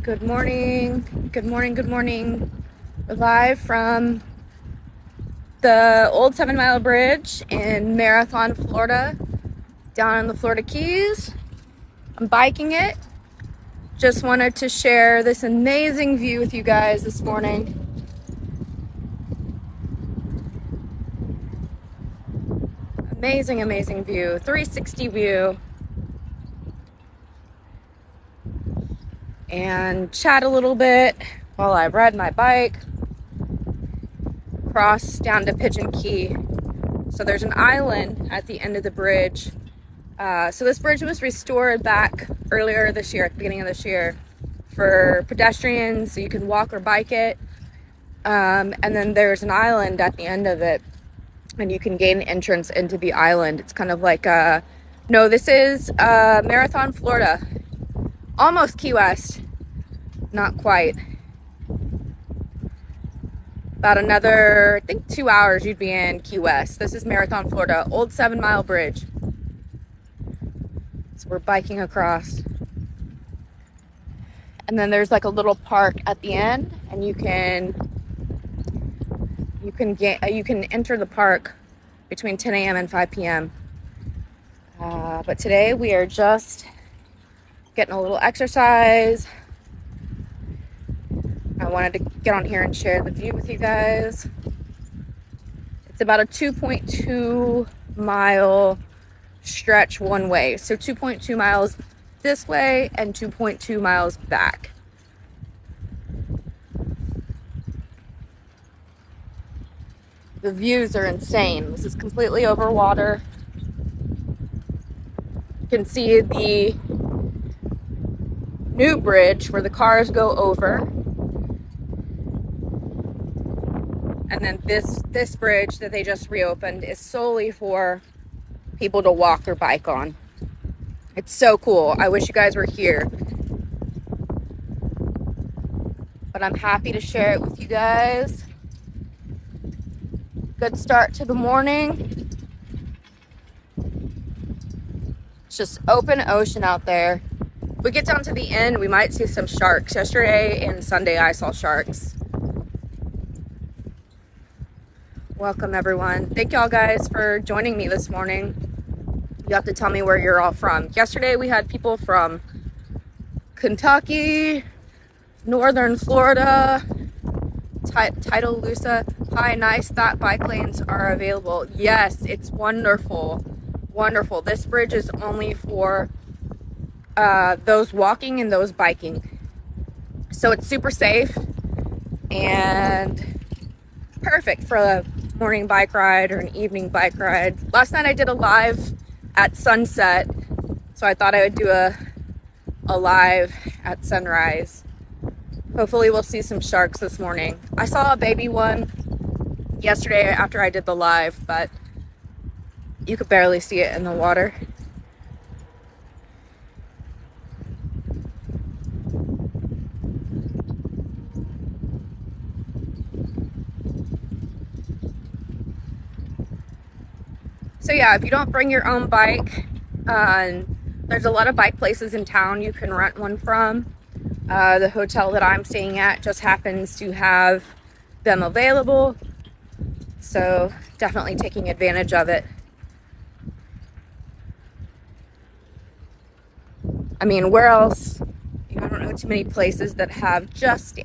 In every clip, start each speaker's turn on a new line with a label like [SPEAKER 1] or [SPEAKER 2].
[SPEAKER 1] Good morning. Good morning. Good morning. We're live from the old 7 Mile Bridge in Maratgon, Florida, down in the Florida Keys. I'm biking it. Just wanted to share this amazing view with you guys this morning. Amazing, amazing view. 360 view. And chat a little bit while I ride my bike across down to Pigeon Key. So there's an island at the end of the bridge. So this bridge was restored back earlier this year, at the beginning of this year, for pedestrians, so you can walk or bike it. And then there's an island at the end of it, and you can gain entrance into the island. It's kind of like this is Marathon, Florida. Almost Key West. Not quite. About another, I think 2 hours you'd be in Key West. This is Marathon, Florida, old 7 Mile Bridge. So we're biking across. And then there's like a little park at the end, and you can enter the park between 10 a.m. and 5 p.m. But today we are just getting a little exercise. I wanted to get on here and share the view with you guys. It's about a 2.2 mile stretch one way. So 2.2 miles this way and 2.2 miles back. The views are insane. This is completely over water. You can see the new bridge where the cars go over. And then this bridge that they just reopened is solely for people to walk or bike on. It's so cool. I wish you guys were here. But I'm happy to share it with you guys. Good start to the morning. It's just open ocean out there. If we get down to the end, we might see some sharks. Yesterday and Sunday I saw sharks. Welcome everyone. Thank y'all guys for joining me this morning. You have to tell me where you're all from. Yesterday we had people from Kentucky, Northern Florida, Tituscaloosa. Hi, nice that bike lanes are available. Yes, it's wonderful. Wonderful. This bridge is only for those walking and those biking. So it's super safe and perfect for a morning bike ride or an evening bike ride. Last night I did a live at sunset, so I thought I would do a live at sunrise. Hopefully we'll see some sharks this morning. I saw a baby one yesterday after I did the live, but you could barely see it in the water. So yeah, if you don't bring your own bike, there's a lot of bike places in town you can rent one from. The hotel that I'm staying at just happens to have them available. So definitely taking advantage of it. I mean, where else? I don't know too many places that have just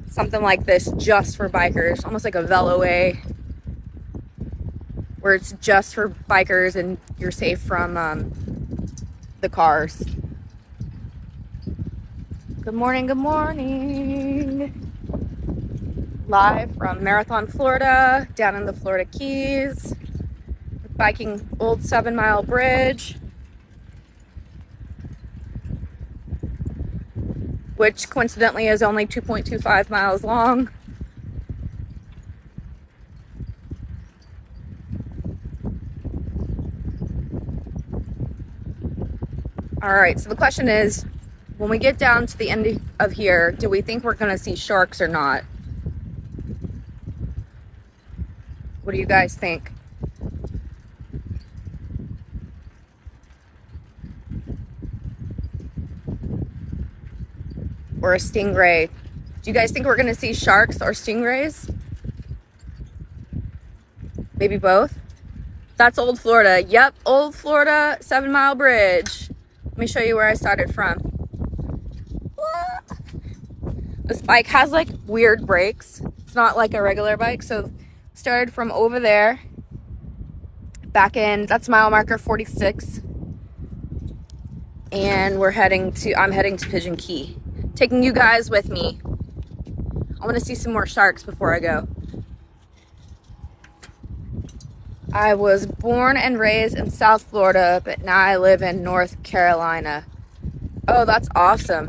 [SPEAKER 1] something like this just for bikers, almost like a Veloway, where it's just for bikers and you're safe from the cars. Good morning, good morning. Live from Marathon, Florida, down in the Florida Keys. Biking old 7 Mile Bridge, which coincidentally is only 2.25 miles long. All right, so the question is, when we get down to the end of here, do we think we're going to see sharks or not? What do you guys think? or a stingray. Do you guys think we're gonna see sharks or stingrays? Maybe both? That's Old Florida. Yep, Old Florida 7 Mile Bridge. Let me show you where I started from. This bike has like weird brakes. It's not like a regular bike. So started from over there. Back in, that's mile marker 46. And I'm heading to Pigeon Key. Taking you guys with me. I want to see some more sharks before I go. I was born and raised in South Florida, but now I live in North Carolina. Oh, that's awesome.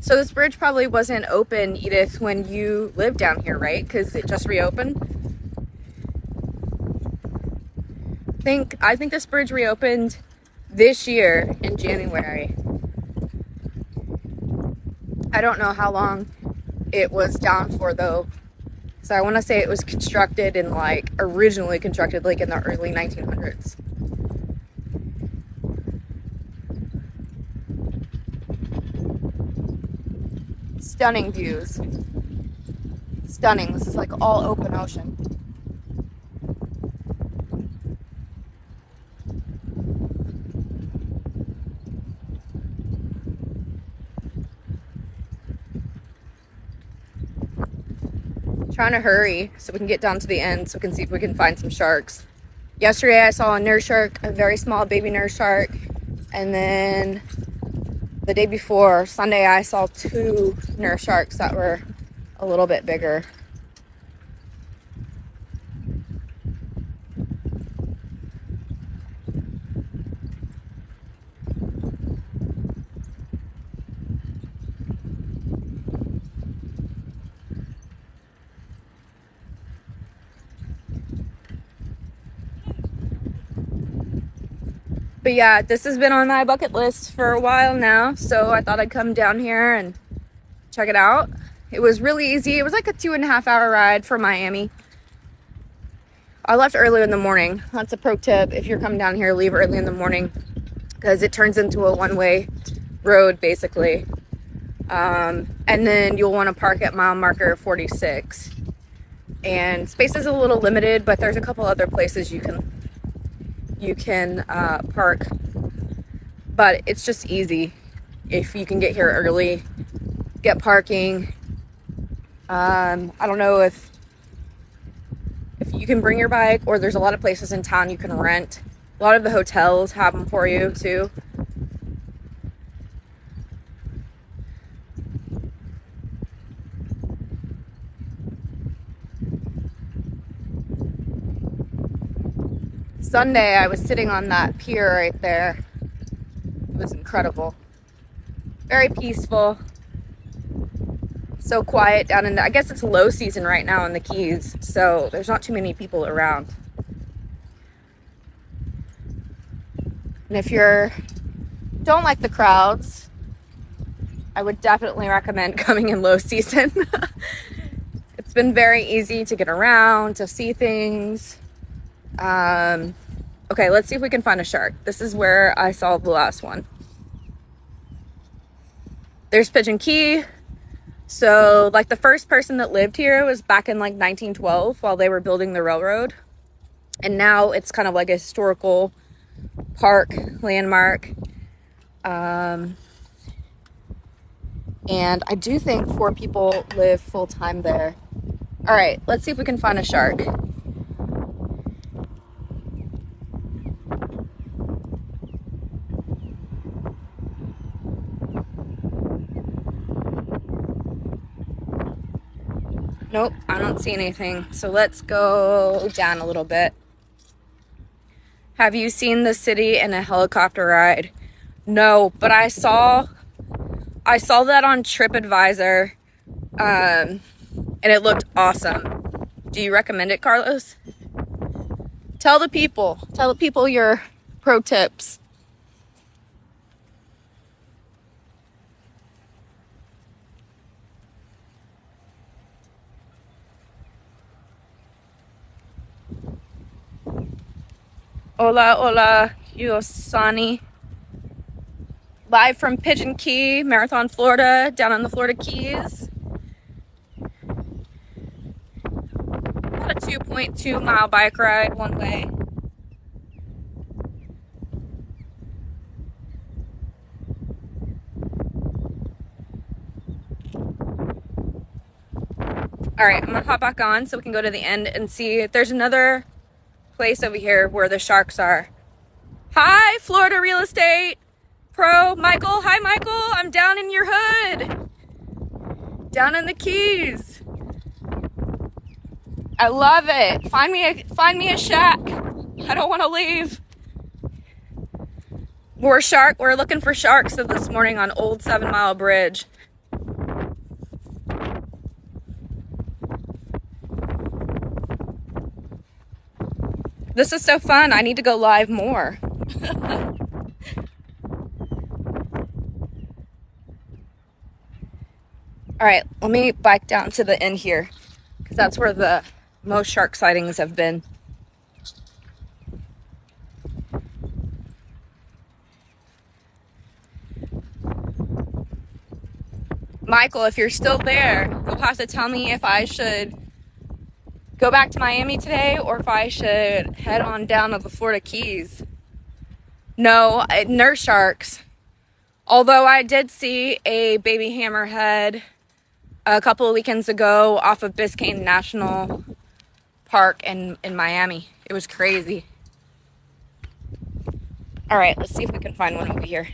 [SPEAKER 1] So this bridge probably wasn't open, Edith, when you lived down here, right? Because it just reopened? I think this bridge reopened this year in January. I don't know how long it was down for though. So I want to say it was originally constructed like in the early 1900s. Stunning views. Stunning. This is like all open ocean. Trying to hurry so we can get down to the end so we can see if we can find some sharks. Yesterday I saw a nurse shark, a very small baby nurse shark, and then the day before, Sunday, I saw 2 nurse sharks that were a little bit bigger. But yeah, this has been on my bucket list for a while now, so I thought I'd come down here and check it out. It was really easy. It was like a 2.5-hour ride from Miami. I left early in the morning. That's a pro tip. If you're coming down here, leave early in the morning because it turns into a one-way road, basically. And then you'll want to park at mile marker 46. And space is a little limited, but there's a couple other places you can park, but it's just easy if you can get here early, get parking. I don't know if you can bring your bike, or there's a lot of places in town you can rent. A lot of the hotels have them for you too. Sunday, I was sitting on that pier right there. It was incredible. Very peaceful. So quiet down in I guess it's low season right now in the Keys, so there's not too many people around. And if you don't like the crowds, I would definitely recommend coming in low season. It's been very easy to get around, to see things. Okay, let's see if we can find a shark. This is where I saw the last one. There's Pigeon Key. So, like, the first person that lived here was back in like 1912 while they were building the railroad. And now it's kind of like a historical park, landmark. And I do think 4 people live full-time there. All right, let's see if we can find a shark. Nope, I don't see anything. So let's go down a little bit. Have you seen the city in a helicopter ride? No, but I saw that on TripAdvisor, and it looked awesome. Do you recommend it, Carlos? Tell the people your pro tips. Hola, hola, Yosani. Live from Pigeon Key, Marathon, Florida, down on the Florida Keys. About a 2.2 mile bike ride one way. All right, I'm gonna hop back on so we can go to the end and see if there's another place over here where the sharks are. Hi, Florida real estate pro Michael. Hi, Michael. I'm down in your hood, down in the Keys. I love it. Find me a shack. I don't want to leave. We're looking for sharks this morning on Old 7 Mile Bridge. This is so fun. I need to go live more. All right, let me bike down to the end here because that's where the most shark sightings have been. Michael, if you're still there, you'll have to tell me if I should go back to Miami today or if I should head on down to the Florida Keys. No, nurse sharks. Although I did see a baby hammerhead a couple of weekends ago off of Biscayne National Park in Miami. It was crazy. All right, let's see if we can find one over here.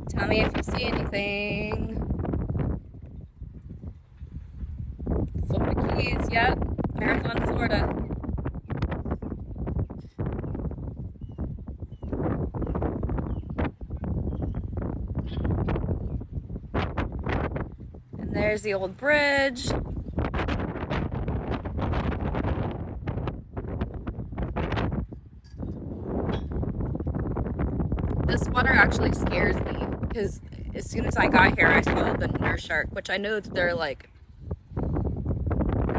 [SPEAKER 1] Tell me if you see anything. Florida Keys, yep. Marathon, Florida. And there's the old bridge. This water actually scares me because as soon as I got here, I saw the nurse shark, which I know that they're like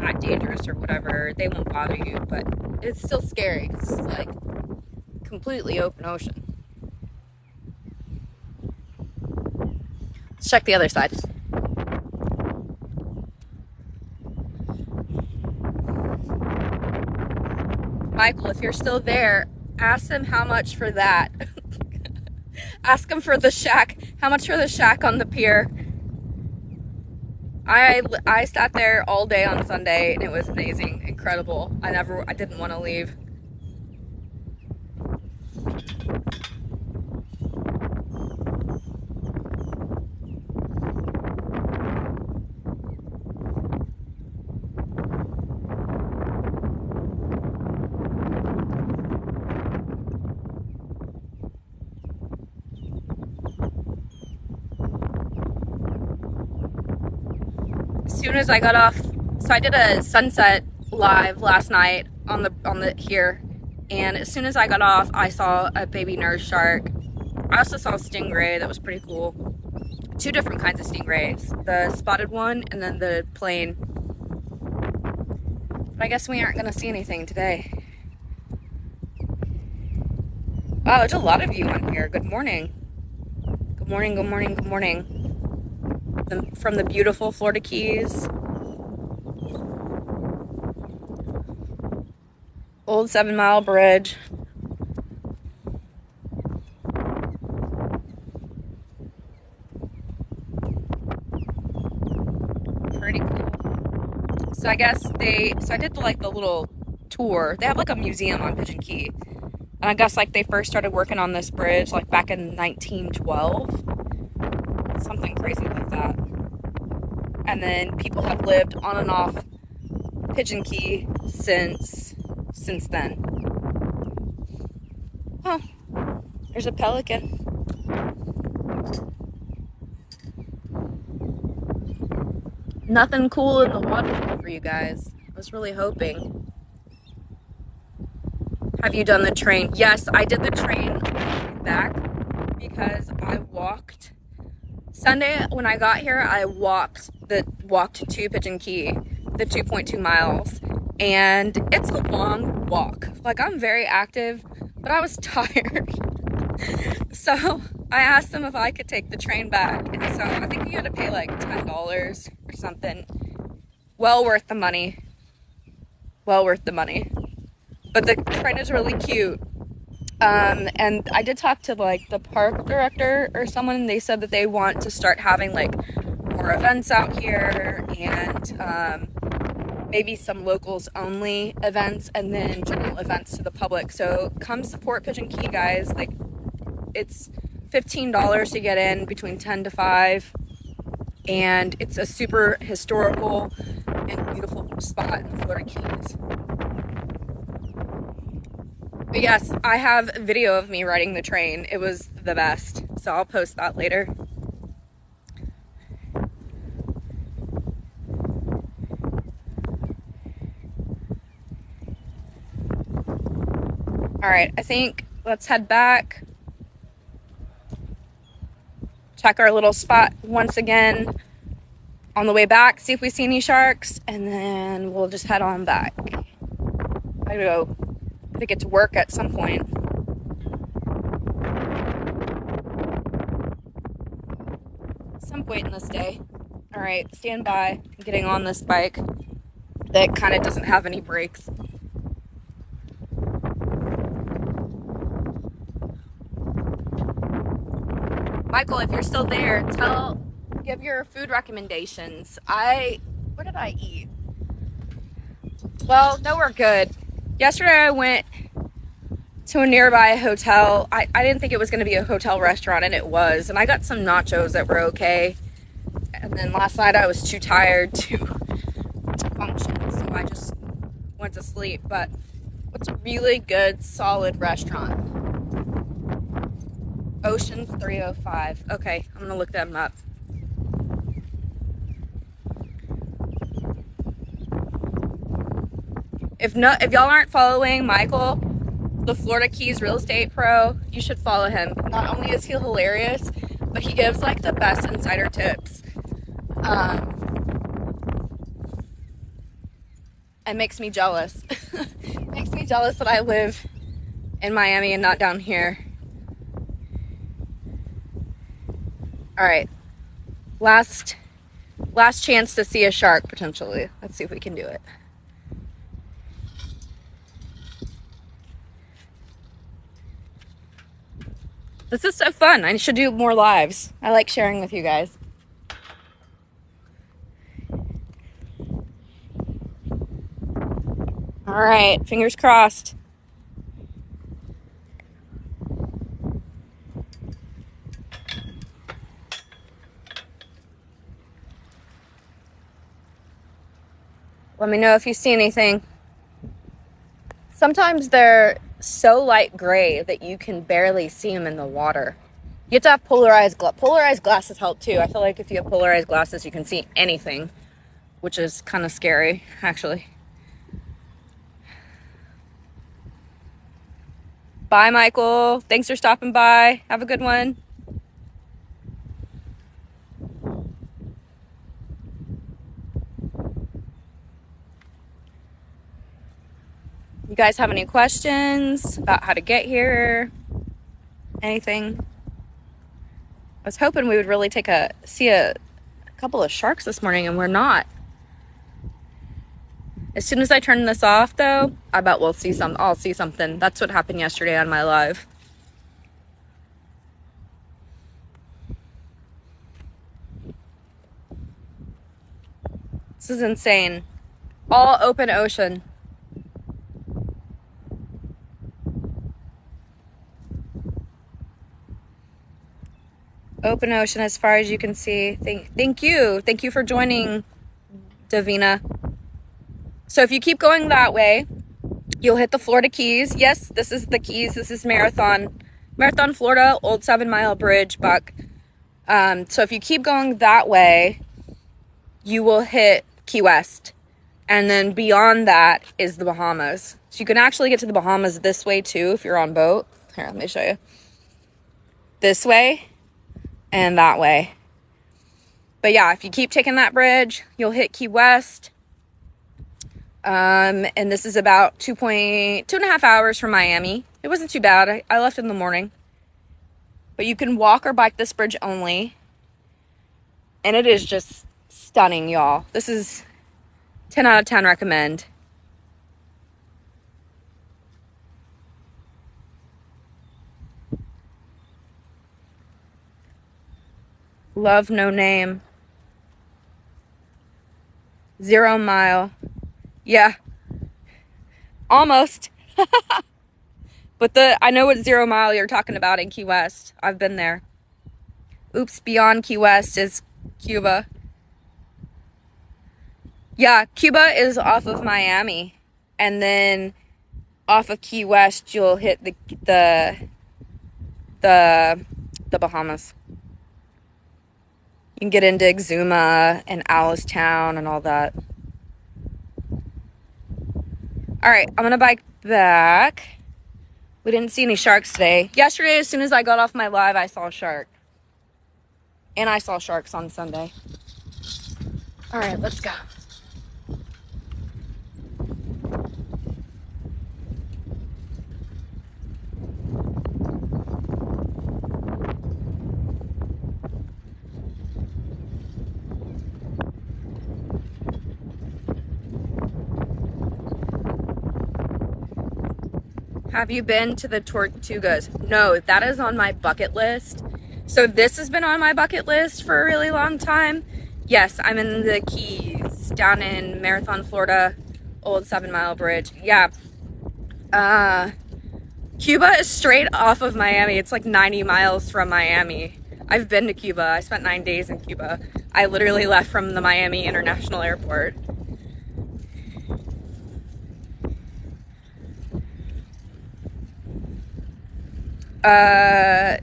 [SPEAKER 1] not dangerous or whatever. They won't bother you, but it's still scary because it's like completely open ocean. Let's check the other side. Michael, if you're still there, ask them how much for that. Ask them for the shack. How much for the shack on the pier? I sat there all day on Sunday and it was amazing, incredible. I didn't want to leave. As soon as I got off, so I did a sunset live last night on the here, and as soon as I got off, I saw a baby nurse shark. I also saw a stingray that was pretty cool. Two different kinds of stingrays, the spotted one and then the plain. But I guess we aren't gonna see anything today. Wow, there's a lot of you on here. Good morning. Good morning, good morning, good morning. From the beautiful Florida Keys. Old 7 Mile Bridge. Pretty cool. So I guess I did the little tour. They have like a museum on Pigeon Key. And I guess like they first started working on this bridge like back in 1912. Something crazy like that. And then people have lived on and off Pigeon Key since then. Oh, there's a pelican. Nothing cool in the water for you guys. I was really hoping. Have you done the train? Yes, I did the train back because I walked Sunday when I got here, I walked to Pigeon Key, the 2.2 miles, and it's a long walk. Like, I'm very active, but I was tired. So I asked them if I could take the train back, and so I think we had to pay like $10 or something. Well worth the money. Well worth the money. But the train is really cute. And I did talk to like the park director or someone, and they said that they want to start having like more events out here, and maybe some locals only events, and then general events to the public. So come support Pigeon Key, guys. Like, it's $15 to get in, between 10 to 5, and it's a super historical and beautiful spot in the Florida Keys. But yes, I have video of me riding the train. It was the best, so I'll post that later. All right, I think let's head back. Check our little spot once again on the way back, see if we see any sharks, and then we'll just head on back. I gotta get to work at some point. Some point in this day. All right, stand by. I'm getting on this bike that kind of doesn't have any brakes. Michael, if you're still there, give your food recommendations. What did I eat? Well, no, we're good. Yesterday I went to a nearby hotel. I didn't think it was going to be a hotel restaurant, and it was. And I got some nachos that were okay. And then last night I was too tired to function, so I just went to sleep. But what's a really good, solid restaurant? Oceans 305. Okay, I'm gonna look them up. If y'all aren't following Michael, the Florida Keys real estate pro, you should follow him. Not only is he hilarious, but he gives like the best insider tips. And makes me jealous. Makes me jealous that I live in Miami and not down here. All right, last chance to see a shark, potentially. Let's see if we can do it. This is so fun. I should do more lives. I like sharing with you guys. All right, fingers crossed. Let me know if you see anything. Sometimes they're so light gray that you can barely see them in the water. You have to have polarized glasses help too. I feel like if you have polarized glasses, you can see anything, which is kind of scary, actually. Bye, Michael. Thanks for stopping by. Have a good one. You guys have any questions about how to get here? Anything? I was hoping we would really see a couple of sharks this morning, and we're not. As soon as I turn this off, though, I bet I'll see something. That's what happened yesterday on my live. This is insane. All open ocean. Open ocean as far as you can see. Thank you. Thank you for joining, Davina. So if you keep going that way, you'll hit the Florida Keys. Yes, this is the Keys. This is Maratgon, Florida, old 7 Mile Bridge, Buck. So if you keep going that way, you will hit Key West. And then beyond that is the Bahamas. So you can actually get to the Bahamas this way too if you're on boat. Here, let me show you. This way and that way. But yeah, if you keep taking that bridge, you'll hit Key West. And this is about 2.5 hours from Miami. It wasn't too bad. I left in the morning. But you can walk or bike this bridge only. And it is just stunning, y'all. This is 10 out of 10 recommend. Love No Name. 0 Mile. Yeah. Almost. But I know what 0 Mile you're talking about in Key West. I've been there. Oops, beyond Key West is Cuba. Yeah, Cuba is off of Miami. And then off of Key West, you'll hit the Bahamas. You can get into Exuma and Alistown and all that. All right, I'm gonna bike back. We didn't see any sharks today. Yesterday, as soon as I got off my live, I saw a shark. And I saw sharks on Sunday. All right, let's go. Have you been to the Tortugas? No, that is on my bucket list. So this has been on my bucket list for a really long time. Yes, I'm in the Keys, down in Marathon, Florida, old 7 Mile Bridge. Yeah. Cuba is straight off of Miami. It's like 90 miles from Miami. I've been to Cuba. I spent 9 days in Cuba. I literally left from the Miami International Airport.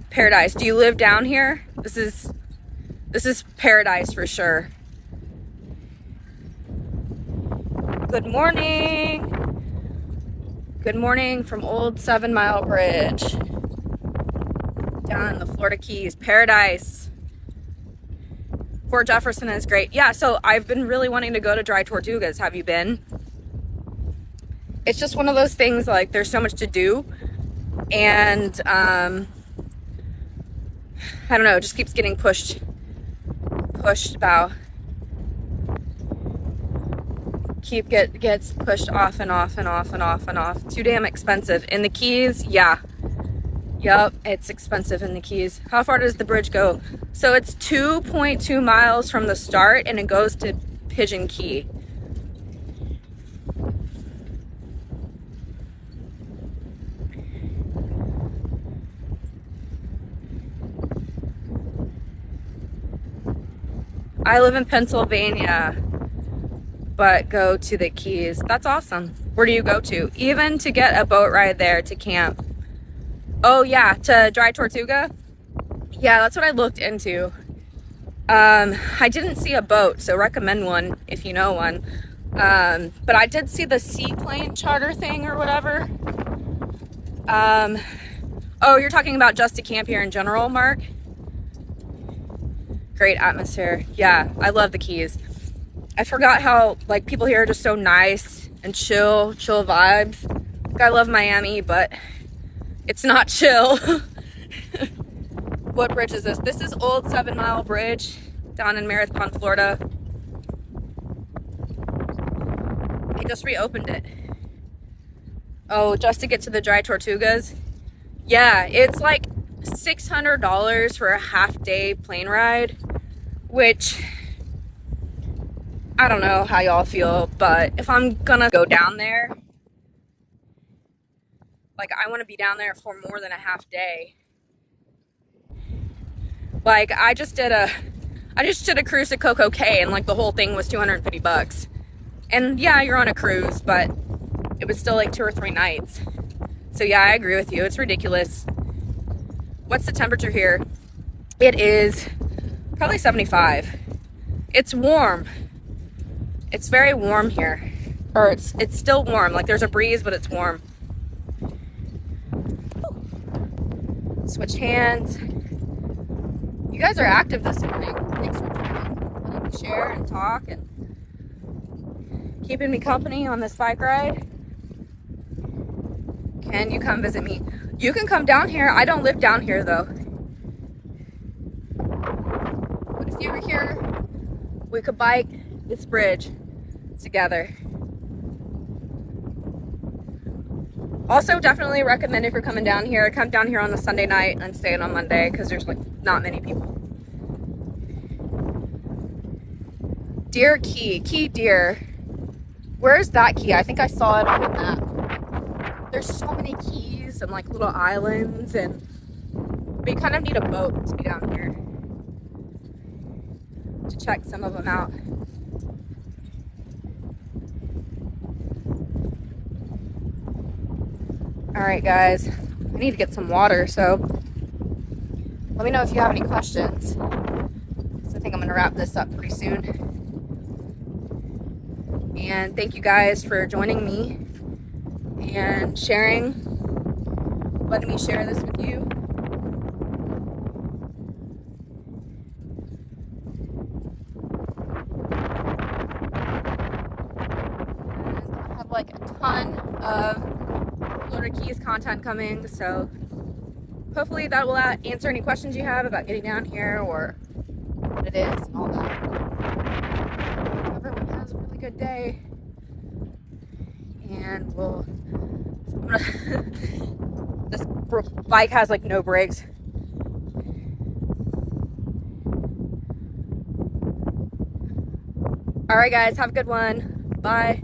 [SPEAKER 1] Paradise. Do you live down here? This is paradise for sure. Good morning. Good morning from old 7 Mile Bridge. Down in the Florida Keys. Paradise. Fort Jefferson is great. Yeah, so I've been really wanting to go to Dry Tortugas. Have you been? It's just one of those things, like, there's so much to do. And I don't know, it just keeps getting pushed about. Gets pushed off and off and off and off and off. Too damn expensive. In the Keys, yeah. Yep, it's expensive in the Keys. How far does the bridge go? So it's 2.2 miles from the start, and it goes to Pigeon Key. I live in Pennsylvania, but go to the Keys. That's awesome. Where do you go to? Even to get a boat ride there to camp. Oh yeah, to Dry Tortuga? Yeah, that's what I looked into. I didn't see a boat, so recommend one if you know one. But I did see the seaplane charter thing or whatever. Oh, you're talking about just to camp here in general, Mark? Great atmosphere. Yeah, I love the Keys. I forgot how, like, people here are just so nice and chill vibes. Like, I love Miami, but it's not chill. What bridge is this? This is old 7 Mile Bridge down in Maratgon, Florida. They just reopened it. Oh, just to get to the Dry Tortugas? Yeah, it's like $600 for a half-day plane ride, which I don't know how y'all feel, but if I'm gonna go down there, like, I want to be down there for more than a half day. Like, I just did a cruise to Coco Cay, and like the whole thing was $250. And yeah, you're on a cruise, but it was still like 2 or 3 nights. So yeah, I agree with you. It's ridiculous. What's the temperature here? It is probably 75. It's warm. It's very warm here. Or it's still warm. Like, there's a breeze, but it's warm. Switch hands. You guys are active this morning. Thanks for joining. me share and talk and keeping me company on this bike ride, can you come visit me? You can come down here. I don't live down here though. But if you were here, we could bike this bridge together. Also, definitely recommend if you're coming down here, come down here on a Sunday night and stay in on Monday because there's like not many people. Deer Key, Key Deer. Where's that key? I think I saw it on the map. There's so many keys and like little islands, and we kind of need a boat to be down here to check some of them out. All right, guys, I need to get some water, so let me know if you have any questions. So I think I'm gonna wrap this up pretty soon. And thank you guys for joining me and sharing, letting me share this with you. And I have like a ton of Florida Keys content coming, so hopefully that will answer any questions you have about getting down here or what it is and all that. Everyone has a really good day, and this bike has like no brakes. All right, guys, have a good one. Bye.